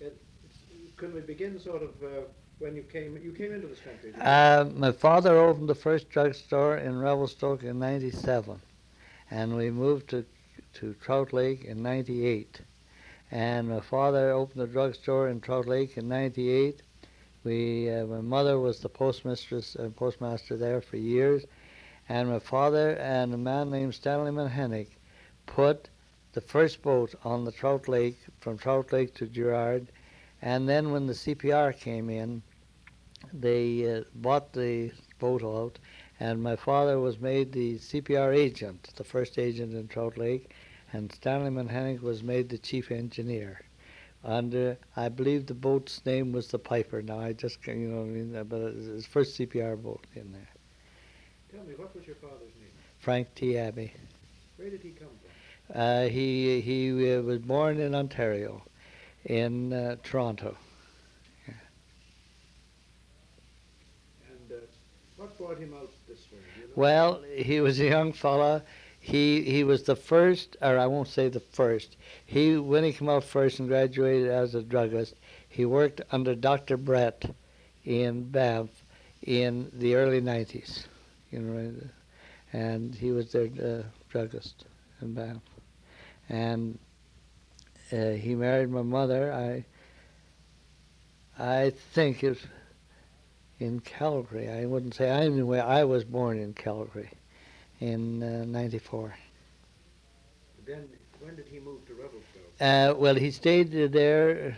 Can we begin sort of when you came into this country? My father opened the first drugstore in Revelstoke in '97, and we moved to Trout Lake in '98. And my father opened a drugstore in Trout Lake in '98. My mother was the postmistress and postmaster there for years, and my father and a man named Stanley Minhinnick put the first boat on the Trout Lake from Trout Lake to Girard, and then when the CPR came in, they bought the boat out, and my father was made the CPR agent, the first agent in Trout Lake, and Stanley Minhinnick was made the chief engineer. And I believe the boat's name was the Piper. Now I just, you know what I mean, but it was his first CPR boat in there. Tell me, what was your father's name? Frank Abey. Where did he come from? He was born in Ontario, in Toronto. Yeah. And what brought him out this way? You know? Well, he was a young fella. He was the first, or I won't say the first. When he came out first and graduated as a druggist, he worked under Dr. Brett in Banff in the early '90s. You know, and he was their druggist in Banff. And he married my mother. I think it was in Calgary. I wouldn't say anyway. I was born in Calgary in '94. Then when did he move to Revelstoke? Well, he stayed there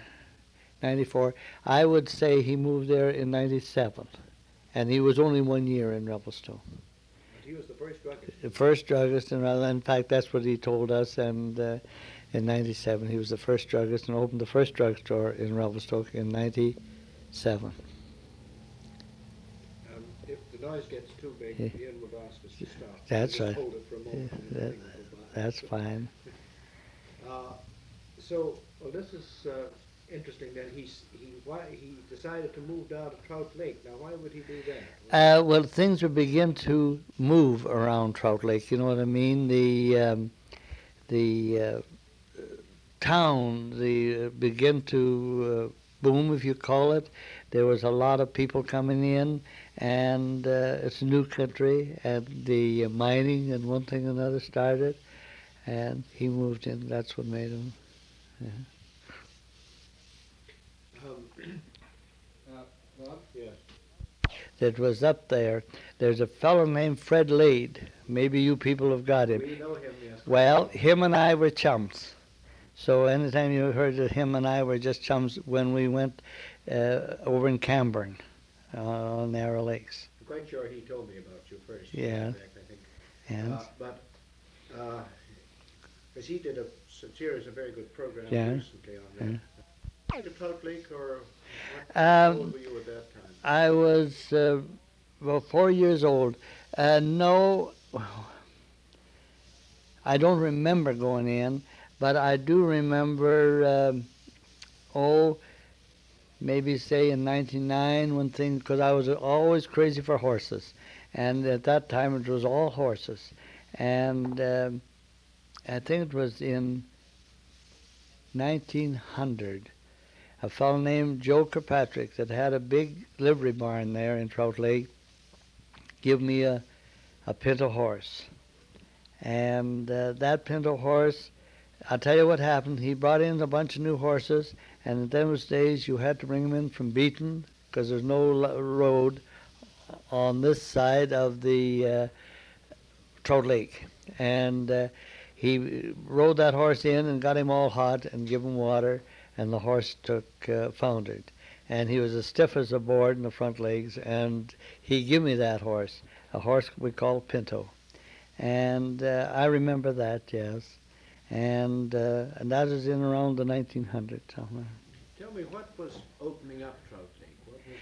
'94. I would say he moved there in '97, and he was only 1 year in Revelstoke. But he was the first druggist. The first druggist, and in fact, that's what he told us. And in '97, he was the first druggist and opened the first drugstore in Revelstoke in '97. If the noise gets too big, Ian would ask us to stop. That's just right. Hold it for a moment. That's fine. So, well, this is interesting that he decided to move down to Trout Lake. Now, why would he do that? Well, things would begin to move around Trout Lake. You know what I mean? The town, begin to boom, if you call it. There was a lot of people coming in, and it's a new country, and the mining and one thing and another started, and he moved in. That's what made him. Bob? Yes. That was up there. There's a fellow named Fred Lade. Maybe you people have got him. We know him, yes. Well, him and I were chums. So anytime you heard that him and I were just chums when we went over in Camborne on Narrow Lakes. I'm quite sure he told me about you first. Yeah. Back, I think. Yeah. Because he did a series of very good programs Yeah. recently on that. To Trout Lake, or Um, how old were you at that time? I was 4 years old. No, I don't remember going in, but I do remember, maybe say in '99 when things, because I was always crazy for horses, and at that time it was all horses, and I think it was in 1900. A fellow named Joe Kirkpatrick that had a big livery barn there in Trout Lake give me a pinto horse. And that pinto horse, I'll tell you what happened. He brought in a bunch of new horses, and in those days you had to bring them in from Beaton because there's no road on this side of the Trout Lake. And he rode that horse in and got him all hot and give him water, and the horse foundered. And he was as stiff as a board in the front legs, and he gave me that horse, a horse we call Pinto. And I remember that, yes. And that is in around the 1900s somewhere. Tell me, what was opening up Trout Lake? What was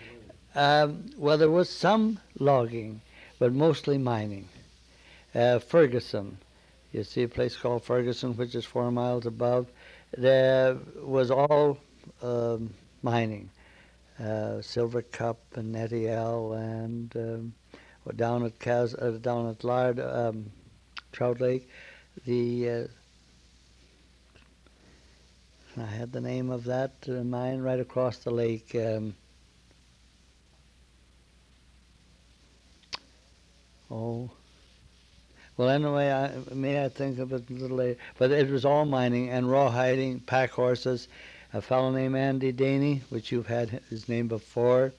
it? Well, there was some logging, but mostly mining. Ferguson, you see a place called Ferguson, which is 4 miles above. There was all mining, Silver Cup and Nettiel, and down at Lard, I had the name of that mine right across the lake. Oh, well, anyway, I think of it a little later. But it was all mining and raw hiding, pack horses. A fellow named Andy Daney, which you've had his name before,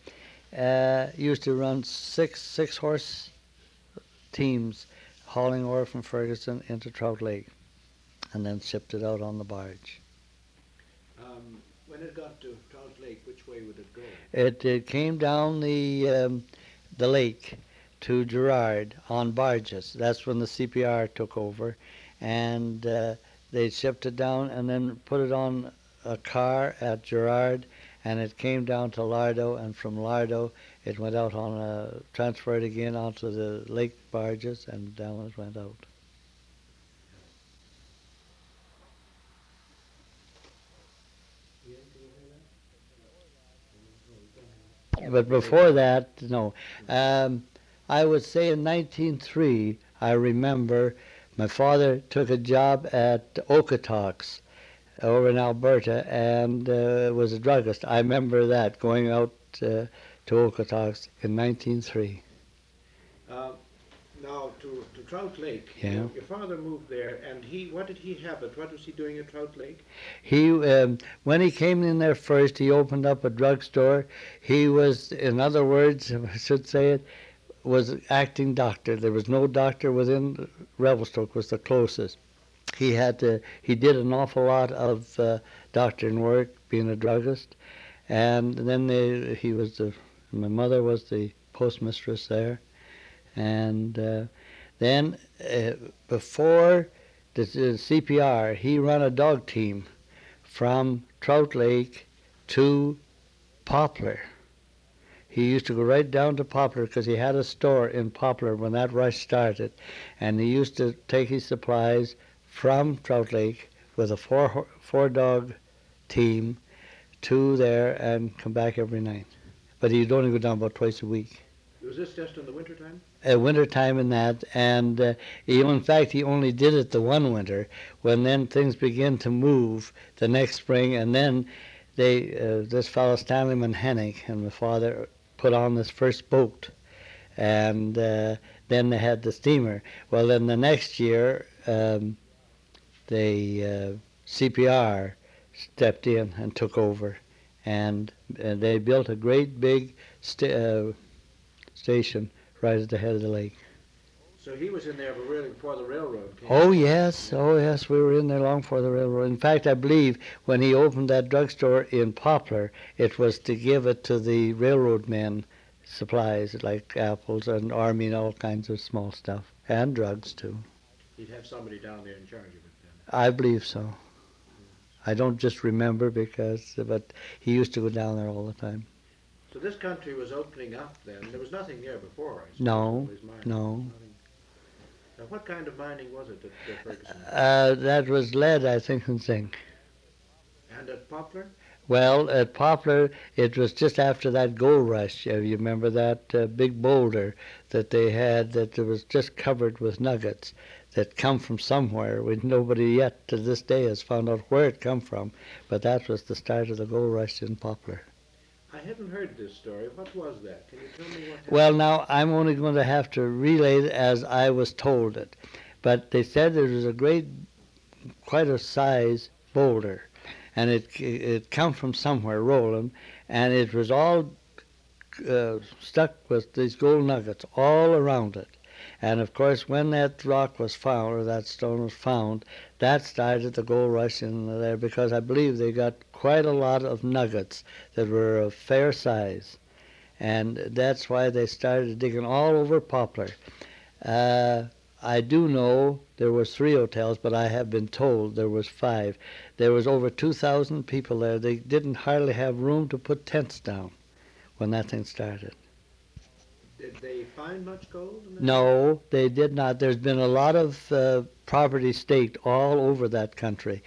used to run six horse teams hauling ore from Ferguson into Trout Lake and then shipped it out on the barge. When it got to Trout Lake, which way would it go? It came down the lake to Girard on barges. That's when the CPR took over, and they shipped it down and then put it on a car at Girard, and it came down to Lardo, and from Lardo it went out on transferred again onto the lake barges, and down it went out. But before that, no. I would say in 1903, I remember my father took a job at Okotoks over in Alberta and was a druggist. I remember that, going out to Okotoks in 1903. Now to Trout Lake. Yeah. Your father moved there, and what did he habit? What was he doing at Trout Lake? He, when he came in there first, he opened up a drugstore. He was, in other words, if I should say it, was acting doctor. There was no doctor within. Revelstoke was the closest. He did an awful lot of doctoring work, being a druggist, and then my mother was the postmistress there, and then before the CPR, he ran a dog team from Trout Lake to Poplar. He used to go right down to Poplar because he had a store in Poplar when that rush started, and he used to take his supplies from Trout Lake with a four dog team to there and come back every night. But he'd only go down about twice a week. Was this just in the wintertime? Winter time and that, and in fact he only did it the one winter, when then things began to move the next spring, and then this fellow Stanley Minhinnick and my father put on this first boat, and then they had the steamer. Well, then the next year the CPR stepped in and took over, and they built a great big station right at the head of the lake. So he was in there really before the railroad came. Oh yes, we were in there long before the railroad. In fact, I believe when he opened that drugstore in Poplar, it was to give it to the railroad men supplies like apples and army and all kinds of small stuff, and drugs too. He'd have somebody down there in charge of it then. I believe so. I don't just remember but he used to go down there all the time. So this country was opening up then. There was nothing there before, I suppose. No. Now, what kind of mining was it at Ferguson? That was lead, I think, and zinc. And at Poplar? Well, at Poplar, it was just after that gold rush. You remember that big boulder that they had that was just covered with nuggets that come from somewhere. Nobody yet to this day has found out where it come from, but that was the start of the gold rush in Poplar. I haven't heard this story. What was that? Can you tell me what happened? Well, now, I'm only going to have to relay it as I was told it. But they said there was quite a size boulder, and it come from somewhere, rolling, and it was all stuck with these gold nuggets all around it. And, of course, when that rock was found, or that stone was found, that started the gold rush in there, because I believe they got quite a lot of nuggets that were of fair size. And that's why they started digging all over Poplar. I do know there was 3 hotels, but I have been told there was 5. There was over 2,000 people there. They didn't hardly have room to put tents down when that thing started. Did they find much gold? No, they did not. There's been a lot of property staked all over that country,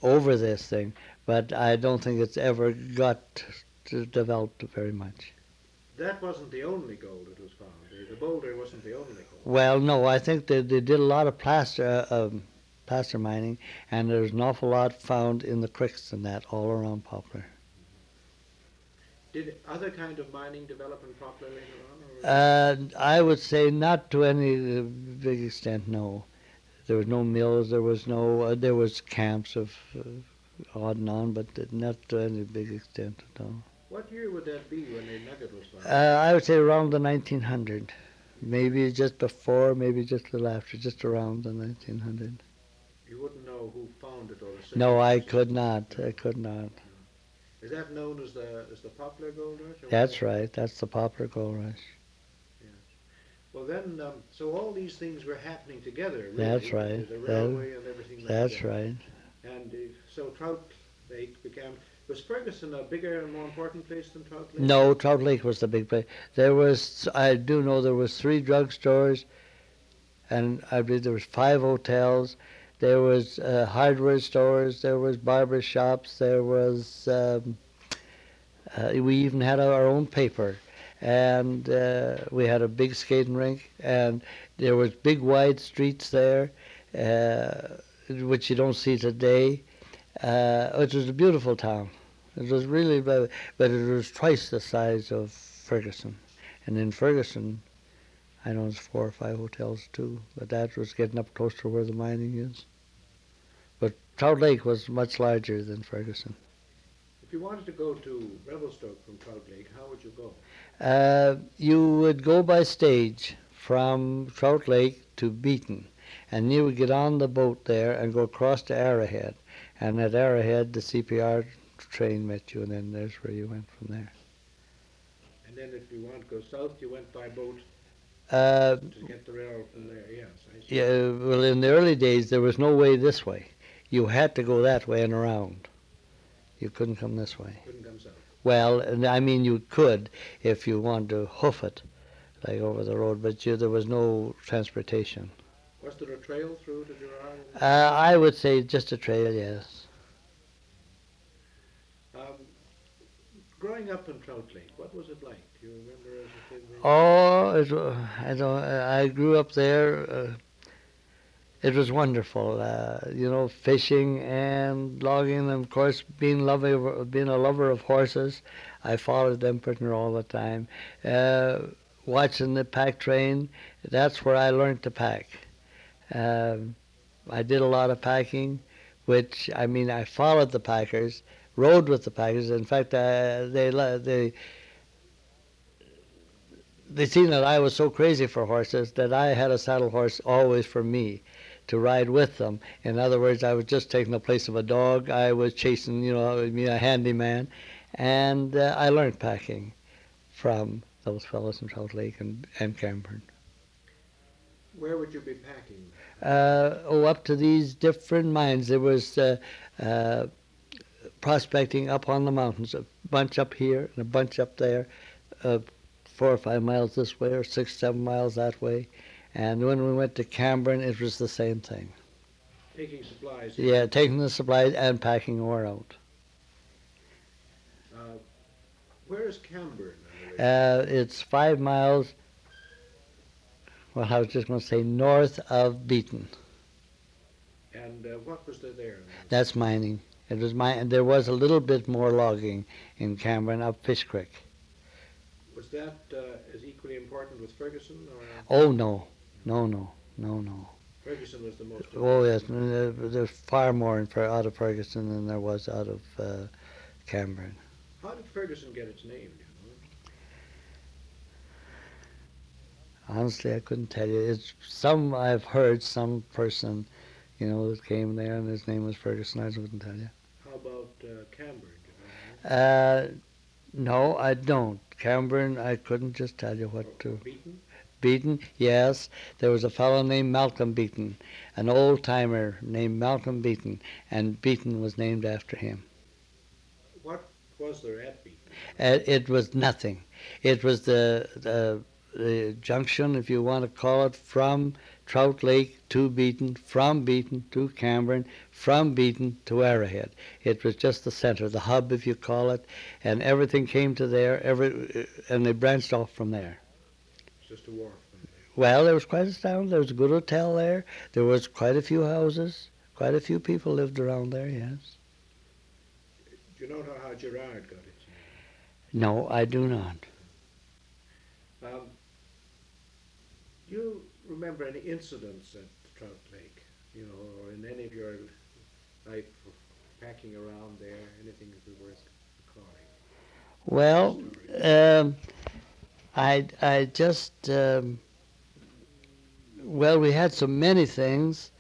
over this thing, but I don't think it's ever got to develop very much. That wasn't the only gold that was found. The boulder wasn't the only gold. Well, no, I think they did a lot of placer, placer mining, and there's an awful lot found in the creeks and that all around Poplar. Did other kind of mining develop in Poplar later on? Or I would say not to any big extent, no. There was no mills, there was no, there was camps of odd and on, but not to any big extent at all. what year would that be when the nugget was found? I would say around the 1900. Maybe just before, maybe just a little after, just around the 1900. You wouldn't know who found it or the No, I circumstances? could not. I could not. Is that known as the Poplar Gold Rush? Or That's what? right. That's the Poplar Gold Rush. Well then, so all these things were happening together, really. That's right. The railway and everything like That's that. right. And so Trout Lake became, was Ferguson a bigger and more important place than Trout Lake? No, Trout Lake was the big place. There was, I do know there was 3 drugstores, and I believe there was 5 hotels. There was hardware stores. There was barber shops. There was, we even had our own paper. And we had a big skating rink, and there was big wide streets there, which you don't see today. It was a beautiful town. It was really, but it was twice the size of Ferguson. And in Ferguson, I know there's 4 or 5 hotels too, but that was getting up close to where the mining is. But Trout Lake was much larger than Ferguson. If you wanted to go to Revelstoke from Trout Lake, how would you go? You would go by stage from Trout Lake to Beaton, and you would get on the boat there and go across to Arrowhead. And at Arrowhead, the CPR train met you, and then there's where you went from there. And then if you wanted to go south, you went by boat Uh, to get the rail from there, yes. I see. yeah, well, in the early days, there was no way this way. You had to go that way and around. You couldn't come this way. Couldn't come south. Well, and I mean, you could if you wanted to hoof it, like over the road, but there was no transportation. Was there a trail through to Gerard? I would say just a trail, yes. Growing up in Trout Lake, what was it like? Do you remember as a kid? Oh, I grew up there. It was wonderful, fishing and logging, and of course, being a lover of horses. I followed them pretty much all the time. Watching the pack train, that's where I learned to pack. I did a lot of packing, which, I mean, I followed the packers, rode with the packers. In fact, they seen that I was so crazy for horses that I had a saddle horse always for me to ride with them. In other words, I was just taking the place of a dog. I was chasing, a handyman. And I learned packing from those fellows in Trout Lake and Camborne. Where would you be packing? Up to these different mines. There was prospecting up on the mountains, a bunch up here and a bunch up there, 4 or 5 miles this way or 6, 7 miles that way. And when we went to Camborne, it was the same thing. Taking supplies? Yeah, taking the supplies and packing ore out. Where is Camborne? It's 5 miles, well, I was just going to say north of Beaton. And what was there? That's mining. It was there was a little bit more logging in Camborne up Fish Creek. Was that as equally important with Ferguson? Or? Oh, no. Ferguson was the most important. Oh, yes. There's far more out of Ferguson than there was out of Camborne. How did Ferguson get its name? Honestly, I couldn't tell you. I've heard some person, that came there and his name was Ferguson. I wouldn't tell you. How about Camborne? No, I don't. Camborne, I couldn't just tell you what to. Beaton? Beaton, yes. There was a fellow named Malcolm Beaton, an Oldtimer named Malcolm Beaton, and Beaton was named after him. What was there at Beaton? It was nothing. It was the junction, if you want to call it, from Trout Lake to Beaton, from Beaton to Camborne, from Beaton to Arrowhead. It was just the center, the hub, if you call it, and everything came to there, and they branched off from there. It's just a wharf. Well, there was quite a town. There was a good hotel there. There was quite a few houses. Quite a few people lived around there, yes. Do you know how Gerard got its name? No, I do not. Do you remember any incidents at Trout Lake, or in any of your life packing around there, anything that be worth recalling? Well, I just, well, we had so many things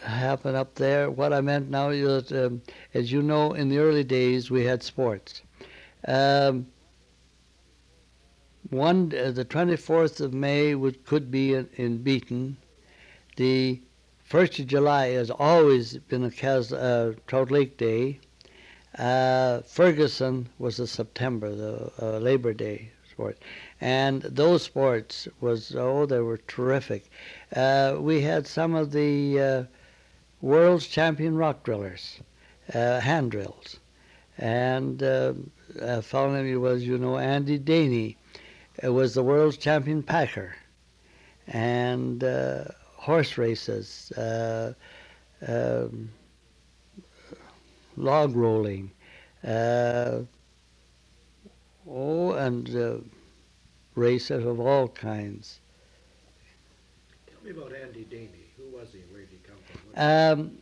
happen up there. What I meant now is that, as you know, in the early days we had sports. The 24th of May could be in Beaton. The 1st of July has always been a Trout Lake Day. Ferguson was the September, the Labor Day sport. And those sports they were terrific. We had some of the world's champion rock drillers, hand drills. And a fellow named was, Andy Daney. Was the world's champion packer, and horse races, log rolling, and races of all kinds. Tell me about Andy Daney. Who was he? Where did he come from?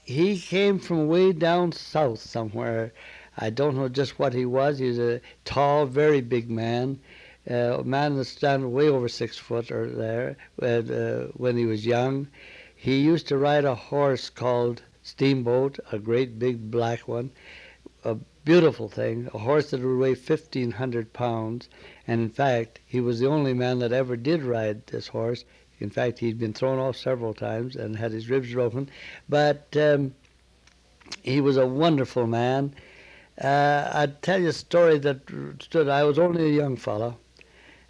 He came from way down south somewhere. I don't know just what he was. He's a tall, very big man. A man that stands way over 6 foot or there when he was young. He used to ride a horse called Steamboat, a great big black one, a beautiful thing, a horse that would weigh 1,500 pounds. And in fact, he was the only man that ever did ride this horse. In fact, he'd been thrown off several times and had his ribs broken. But he was a wonderful man. I'd tell you a story that I was only a young fellow,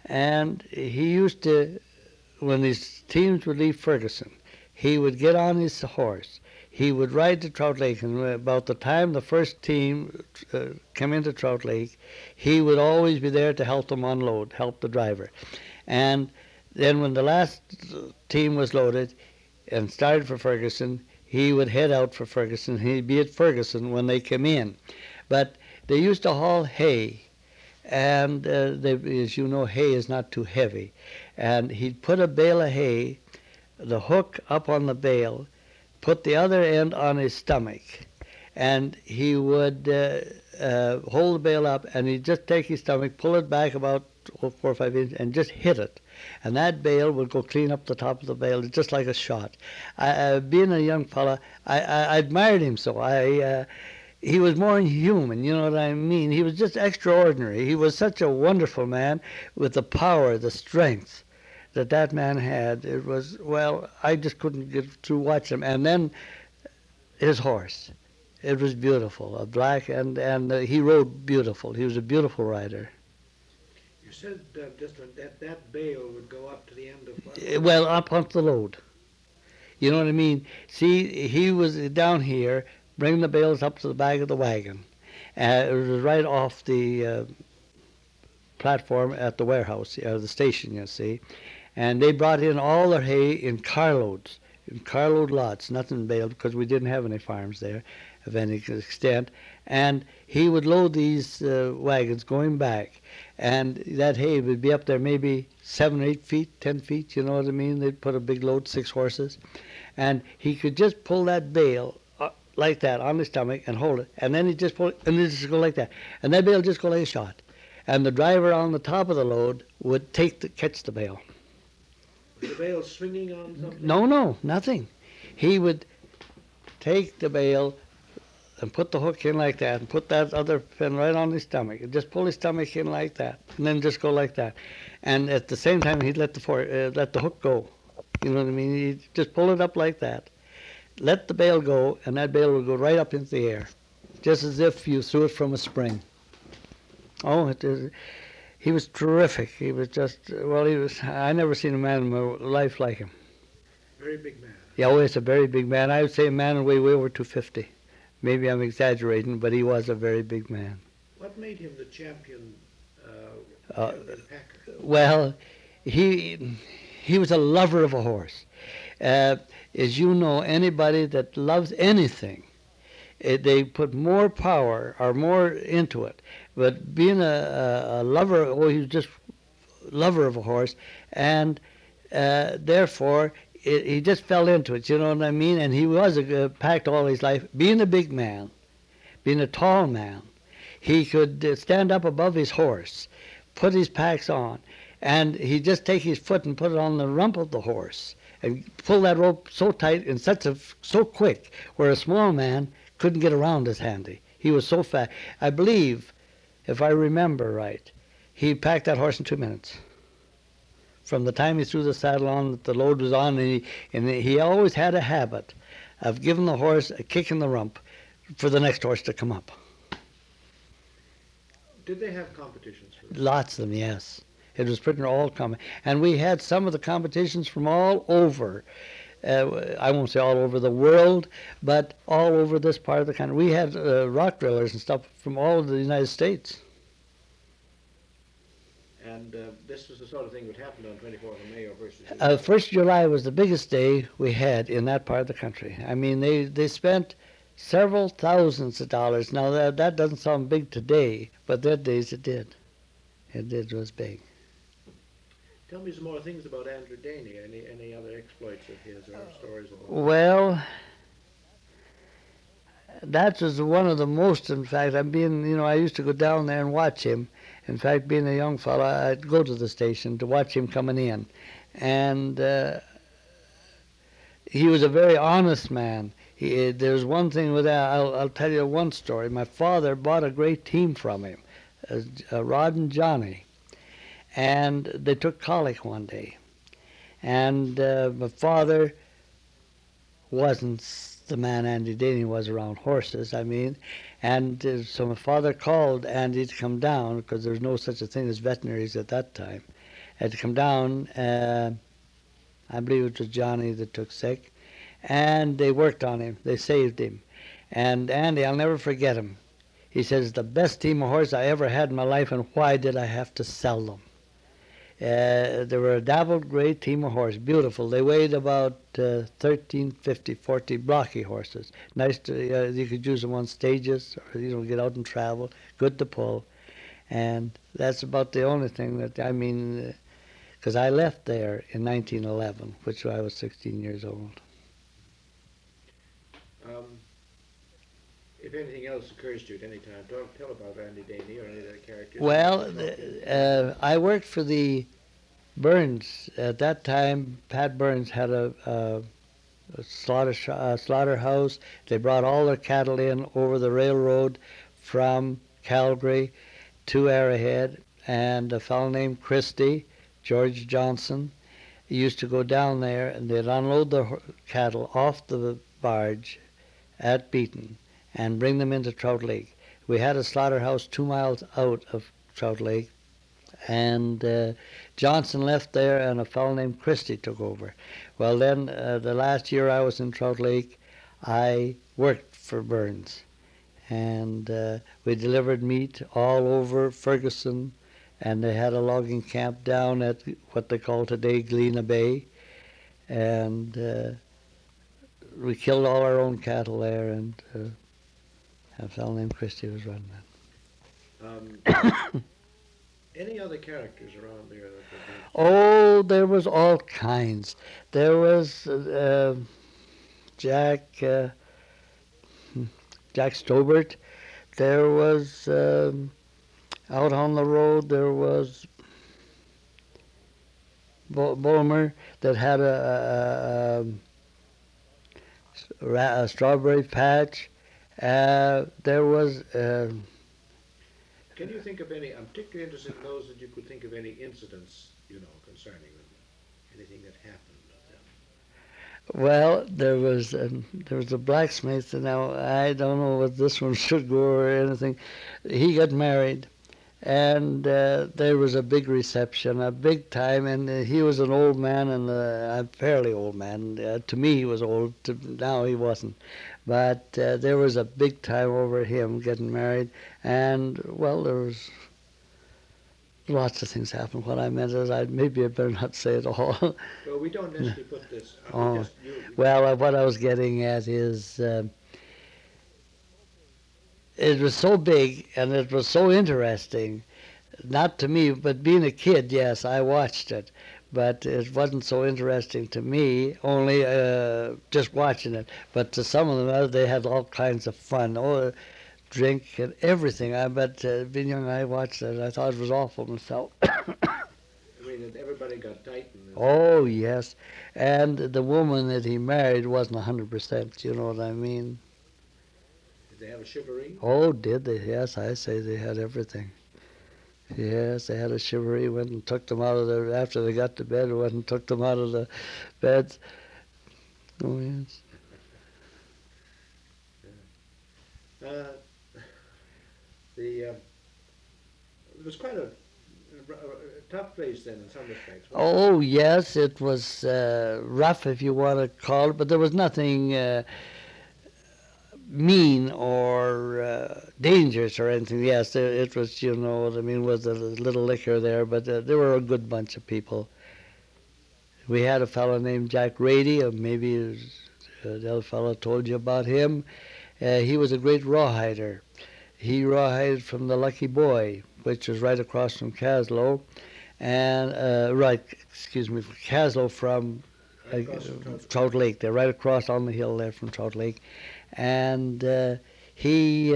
and he used to, when his teams would leave Ferguson, he would get on his horse. He would ride to Trout Lake, and about the time the first team came into Trout Lake, he would always be there to help them unload, help the driver. And then when the last team was loaded and started for Ferguson, he would head out for Ferguson. He'd be at Ferguson when they came in. But they used to haul hay, and as you know, hay is not too heavy. And he'd put a bale of hay, the hook up on the bale, put the other end on his stomach, and he would hold the bale up, and he'd just take his stomach, pull it back about 4 or 5 inches, and just hit it. And that bale would go clean up the top of the bale, just like a shot. Being a young fella, I admired him so. He was more inhuman, you know what I mean? He was just extraordinary. He was such a wonderful man with the power, the strength that man had. It was, well, I just couldn't get through watching him. And then his horse. It was beautiful, a black, and he rode beautiful. He was a beautiful rider. You said just that bale would go up to the end of what? Well, up onto the load. You know what I mean? See, he was down here, bring the bales up to the back of the wagon. It was right off the platform at the warehouse, the station, you see. And they brought in all their hay in carloads, in carload lots, nothing baled, because we didn't have any farms there of any extent. And he would load these wagons going back, and that hay would be up there maybe 7 or 8 feet, 10 feet, you know what I mean? They'd put a big load, 6 horses. And he could just pull that bale like that on his stomach and hold it, and then he'd just pull it, and it'd just go like that. And that bale would just go like a shot. And the driver on the top of the load would catch the bale. Was the bale swinging on something? No, nothing. He would take the bale and put the hook in like that and put that other pin right on his stomach and just pull his stomach in like that and then just go like that. And at the same time, he'd let the hook go. You know what I mean? He'd just pull it up like that. Let the bale go, and that bale would go right up into the air, just as if you threw it from a spring. Oh, he was terrific. He was just, I never seen a man in my life like him. Very big man. Yeah, oh, he's a very big man. I would say a man way over 250. Maybe I'm exaggerating, but he was a very big man. What made him the champion packer? Well, he was a lover of a horse. As you know, anybody that loves anything, they put more power or more into it. But being a lover, he was just lover of a horse, and therefore he just fell into it. You know what I mean? And he was packed all his life. Being a big man, being a tall man, he could stand up above his horse, put his packs on, and he'd just take his foot and put it on the rump of the horse and pull that rope so tight and so quick, where a small man couldn't get around as handy. He was so fast. I believe, if I remember right, he packed that horse in 2 minutes. From the time he threw the saddle on, that the load was on, and he always had a habit of giving the horse a kick in the rump for the next horse to come up. Did they have competitions for this? Lots of them, yes. It was pretty all common. And we had some of the competitions from all over. I won't say all over the world, but all over this part of the country. We had rock drillers and stuff from all of the United States. And this was the sort of thing that happened on 24th of May or 1st of July? 1st of July was the biggest day we had in that part of the country. I mean, they spent several thousands of dollars. Now, that doesn't sound big today, but that days it did. It was big. Tell me some more things about Andrew Daney. Any other exploits of his or stories about? Well, that was one of the most. In fact, I used to go down there and watch him. In fact, being a young fellow, I'd go to the station to watch him coming in, and he was a very honest man. There's one thing with that. I'll tell you one story. My father bought a great team from him, Rod and Johnny. And they took colic one day. And my father wasn't the man Andy Daney was around horses, And so my father called Andy to come down, because there was no such a thing as veterinaries at that time. Had to come down. I believe it was Johnny that took sick. And they worked on him. They saved him. And Andy, I'll never forget him. He says, the best team of horses I ever had in my life, and why did I have to sell them? They were a dappled gray team of horses, beautiful. They weighed about 1350, 40 blocky horses. Nice to, you could use them on stages or, get out and travel. Good to pull. And that's about the only thing that, because I left there in 1911, which I was 16 years old. If anything else occurs to you at any time, tell about Andy Daney or any of the characters. Well, I worked for the Burns. At that time, Pat Burns had a slaughterhouse. They brought all their cattle in over the railroad from Calgary to Arrowhead, and a fellow named Christie, George Johnson, used to go down there, and they'd unload the cattle off the barge at Beaton and bring them into Trout Lake. We had a slaughterhouse 2 miles out of Trout Lake, and Johnson left there, and a fellow named Christie took over. Well, then, the last year I was in Trout Lake, I worked for Burns, and we delivered meat all over Ferguson, and they had a logging camp down at what they call today Galena Bay, and we killed all our own cattle there, and a fellow named Christie was running it. Any other characters around there? Oh, there was all kinds. There was Jack Stobart. There was out on the road. There was Bulmer that had a strawberry patch. There was. Can you think of any? I'm particularly interested in those that you could think of any incidents, concerning them, anything that happened with them. Well, there was a blacksmith. Now I don't know what this one should go or anything. He got married, and there was a big reception, a big time, and he was an old man, and a fairly old man. To me, he was old. Now he wasn't. But there was a big time over him getting married, and, well, there was lots of things happened. What I meant is maybe I better not say it all. Well, we don't necessarily put this. Oh, Just, well, what I was getting at is it was so big and it was so interesting. Not to me, but being a kid, yes, I watched it. But it wasn't so interesting to me, only just watching it. But to some of them, they had all kinds of fun. Oh, drink and everything. I bet being young, I watched it. I thought it was awful myself. I mean, everybody got tightened. Oh, yes. And the woman that he married wasn't 100%, you know what I mean? Did they have a chivalry? Oh, did they? Yes, I say they had everything. Yes, they had a chivalry, went and took them out of the, after they got to bed, went and took them out of the beds. Oh, yes. It was quite a tough place then in some respects. Oh, yes, it was rough, if you want to call it, but there was nothing mean or dangerous or anything. Yes, it was, you know what I mean, was a little liquor there, but they were a good bunch of people. We had a fellow named Jack Rady, or maybe the other fellow told you about him. He was a great rawhider. He rawhided from the Lucky Boy, which was right across from Caslow, and Caslow from Trout Lake. They're right across on the hill there from Trout Lake. And he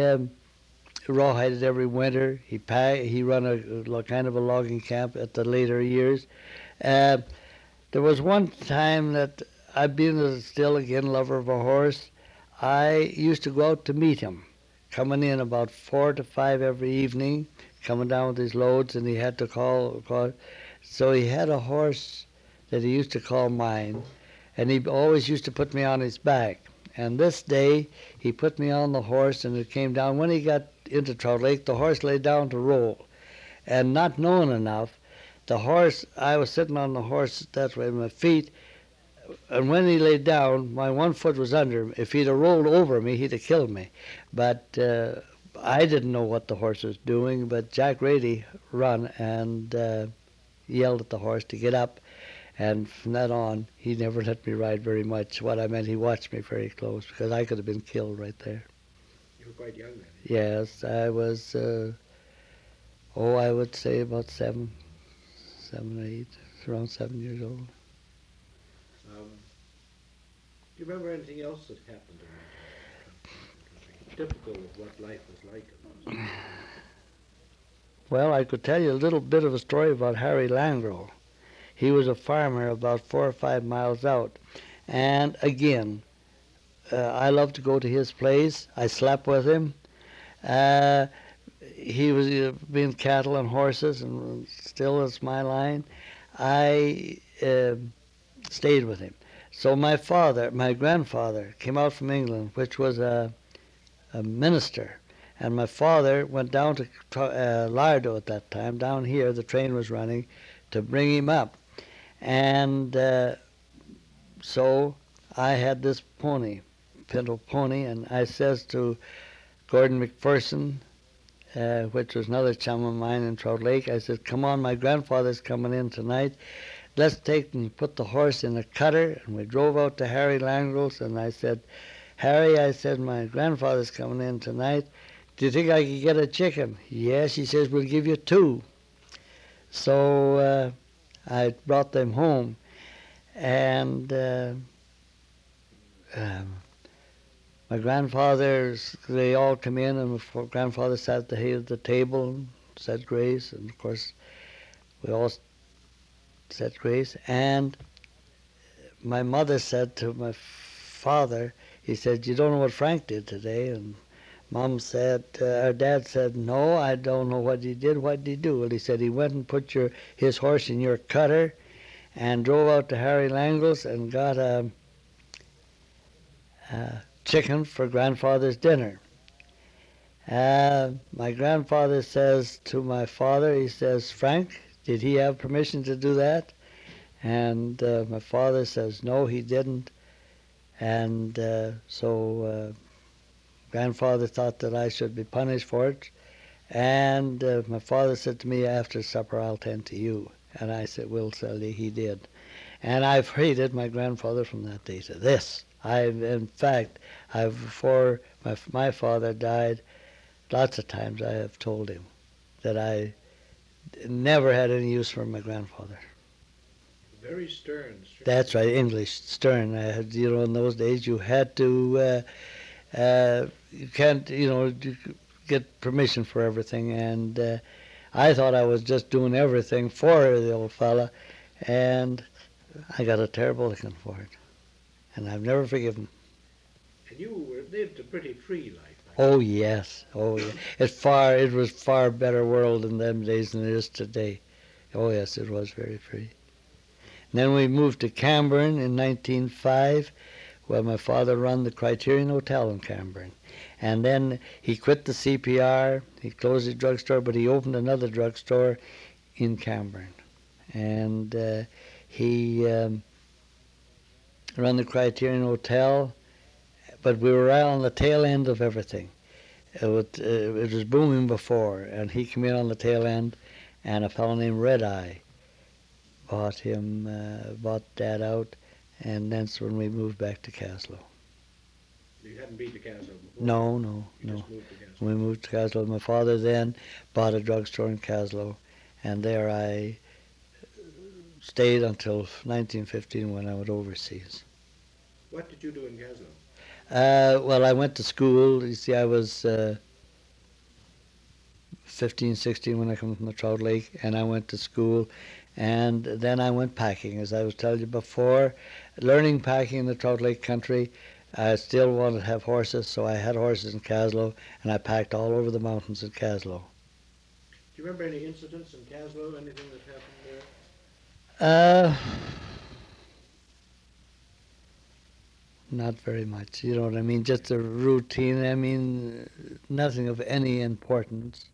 rawhided every winter. He run a kind of a logging camp at the later years. There was one time that I'd been still again lover of a horse. I used to go out to meet him, coming in about 4 to 5 every evening, coming down with his loads, and he had to call. So he had a horse that he used to call mine, and he always used to put me on his back. And this day, he put me on the horse, and it came down. When he got into Trout Lake, the horse lay down to roll. And not knowing enough, the horse, I was sitting on the horse that way, my feet, and when he lay down, my one foot was under him. If he'd have rolled over me, he'd have killed me. But I didn't know what the horse was doing, but Jack Rady run and yelled at the horse to get up. And from that on, he never let me ride very much. What I meant, he watched me very close, because I could have been killed right there. You were quite young then. Yes, I was, I would say about 7 or 8, around 7 years old. Do you remember anything else that happened in that typical of what life was like? Well, I could tell you a little bit of a story about Harry Langro. He was a farmer about 4 or 5 miles out. And again, I loved to go to his place. I slept with him. He was being cattle and horses, and still is my line. I stayed with him. So my grandfather, came out from England, which was a minister. And my father went down to Lardo at that time, down here, the train was running, to bring him up. And so I had this pony, pinto pony, and I says to Gordon McPherson, which was another chum of mine in Trout Lake, I said, come on, my grandfather's coming in tonight. Let's take and put the horse in a cutter. And we drove out to Harry Langro's, and I said, Harry, I said, my grandfather's coming in tonight. Do you think I could get a chicken? Yes, he says, we'll give you 2. So I brought them home, and my grandfathers, they all come in, and my grandfather sat at the head of the table and said grace, and of course we all said grace. And my mother said to my father, he said, you don't know what Frank did today? And Mom said, our dad said, no, I don't know what he did. What did he do? Well, he said he went and put his horse in your cutter and drove out to Harry Langle's and got a chicken for grandfather's dinner. My grandfather says to my father, he says, Frank, did he have permission to do that? And my father says, no, he didn't. And so grandfather thought that I should be punished for it, And my father said to me, after supper, I'll tend to you. And I said, well, Sally, he did. And I've hated my grandfather from that day to this. In fact, before my father died, lots of times I have told him that I never had any use for my grandfather. Very stern. That's right, English, stern. In those days you had to, you can't, get permission for everything. And I thought I was just doing everything for the old fella, and I got a terrible licking for it. And I've never forgiven. And you lived a pretty free life. Oh yes, oh yeah. It was far better world in them days than it is today. Oh yes, it was very free. And then we moved to Camborne in 1905, where my father ran the Criterion Hotel in Camborne. And then he quit the CPR, he closed his drugstore, but he opened another drugstore in Camborne. And he ran the Criterion Hotel, but we were right on the tail end of everything. It was booming before, and he came in on the tail end, and a fellow named Red Eye bought Dad out, and that's when we moved back to Caslow. You hadn't been to Caslow before? No. Just moved to Caslow. We moved to Caslow. My father then bought a drugstore in Caslow, and there I stayed until 1915 when I went overseas. What did you do in Caslow? Well, I went to school. You see, I was 15, 16 when I came from the Trout Lake, and I went to school. And then I went packing, as I was telling you before. Learning packing in the Trout Lake country, I still wanted to have horses, so I had horses in Caslow, and I packed all over the mountains in Caslow. Do you remember any incidents in Caslow, anything that happened there? Not very much, you know what I mean? Just a routine. I mean, nothing of any importance.